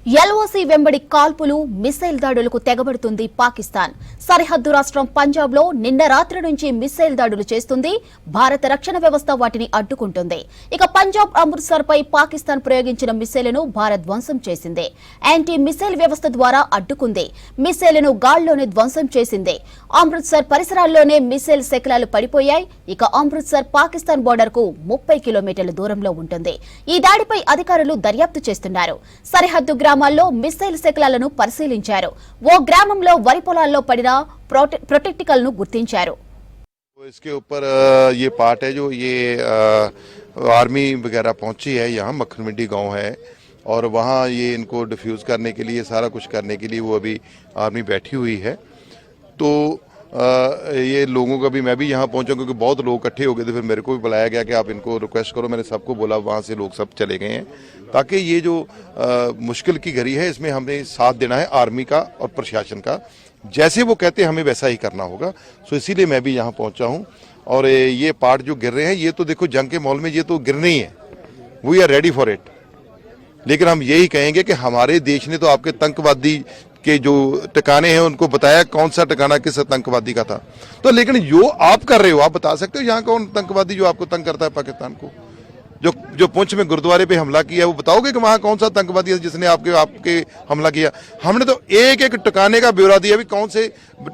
LOC వెంబడి కాల్పులు missile దాడులకు తెగబడుతుంది పాకిస్తాన్. సరిహద్దు రాష్ట్రం పంజాబ్ లో నిన్న రాత్రి నుంచి మిసైల్ దాడులు చేస్తుంది. భారత రక్షణ వ్యవస్థ వాటిని అడ్డుకుంటుంది. ఇక పంజాబ్ అమృత్సర్ పై పాకిస్తాన్ ప్రయోగించిన మిసైల్ను భారత్ ధ్వంసం చేసింది. యాంటీ మిసైల్ వ్యవస్థ ద్వారా అడ్డుకుంది. మిసైల్ను గాల్లోనే ధ్వంసం చేసింది. అమృత్సర్ పరిసరాల్లోనే మిసైల్ శకలాలు పడిపోయాయి. ఇక అమృత్సర్ పాకిస్తాన్ బోర్డర్ కు 30 కిలోమీటర్ల దూరంలో ఉంటుంది. ఈ దాడిపై అధికారులు దర్యాప్తు చేస్తున్నారు. సరిహద్దు గ్రామాల్లో మిసైల్ శకలాలను పరిశీలించారు. ఓ గ్రామంలో వరి పొలాల్లో పడిన ప్రొటెక్టికల్ను గుర్తించారు. इसके ऊपर ये पार्ट है जो ये आर्मी वगैरह पहुंची है, यहाँ मक्खन मंडी गांव है और वहाँ ये इनको डिफ्यूज करने के लिए सारा कुछ करने के लिए वो अभी आर्मी बैठी हुई है। तो ये लोगों का भी मैं भी यहाँ पहुंचा क्योंकि बहुत लोग इकट्ठे हो गए थे। फिर मेरे को भी बुलाया गया कि आप इनको रिक्वेस्ट करो। मैंने सबको बोला, वहाँ से लोग सब चले गए हैं ताकि ये जो मुश्किल की घड़ी है इसमें हमें साथ देना है आर्मी का और प्रशासन का। जैसे वो कहते हैं हमें वैसा ही करना होगा। सो इसीलिए मैं भी यहाँ पहुँचा हूँ। और ये पार्ट जो गिर रहे हैं ये तो देखो जंग के माहौल में ये तो गिरने ही है। We are ready for it. लेकिन हम यही कहेंगे कि हमारे देश ने तो आपके आतंकवादी के जो ठिकाने हैं उनको बताया कौन सा ठिकाना किस आतंकवादी का था। तो लेकिन जो आप कर रहे हो, आप बता सकते हो यहाँ कौन आतंकवादी जो आपको तंग करता है पाकिस्तान को? जो पुंछ में गुरुद्वारे पे हमला किया वो बताओगे कि वहां कौन सा आतंकवादी है जिसने आपके हमला किया? हमने तो एक एक ठिकाने का ब्यौरा दिया भी कौन से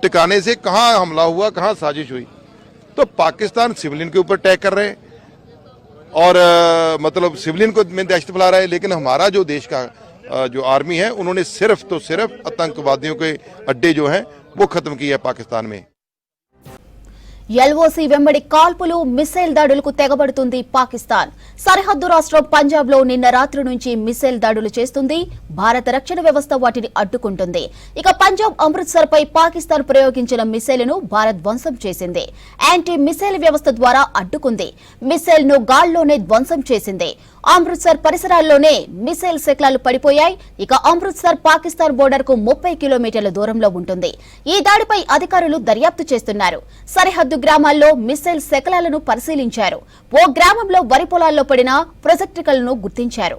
ठिकाने से कहाँ हमला हुआ, कहाँ साजिश हुई। तो पाकिस्तान सिविलियन के ऊपर अटैक कर रहे हैं और मतलब सिविलियन को में दहशत फैला रहा है। लेकिन हमारा जो देश का जो आर्मी है उन्होंने सिर्फ तो सिर्फ आतंकवादियों के अड्डे जो हैं वो खत्म किया है पाकिस्तान में। ఎల్ఓసీ వెంబడి కాల్పులు మిసైల్ దాడులకు తెగబడుతుంది పాకిస్తాన్. సరిహద్దు రాష్ట్రం పంజాబ్ లో నిన్న రాత్రి నుంచి మిసైల్ దాడులు చేస్తుంది. భారత రక్షణ వ్యవస్థ వాటిని అడ్డుకుంటుంది. ఇక పంజాబ్ అమృత్సర్ పై పాకిస్తాన్ ప్రయోగించిన మిసైల్ను భారత్ ధ్వంసం చేసింది. యాంటీ మిసైల్ వ్యవస్థ ద్వారా అడ్డుకుంది. మిసైల్ ను గాల్లోనే ధ్వంసం చేసింది. అమృత్సర్ పరిసరాల్లోనే మిసైల్ శకలాలు పడిపోయాయి. ఇక అమృత్సర్ పాకిస్తాన్ బోర్డర్ కు 30 కిలోమీటర్ల దూరంలో ఉంటుంది. ఈ దాడిపై అధికారులు దర్యాప్తు చేస్తున్నారు. సరిహద్దు గ్రామాల్లో మిసైల్ శకలాలను పరిశీలించారు. ఓ గ్రామంలో వరి పొలాల్లో పడిన ప్రొజెక్టికల్ను గుర్తించారు.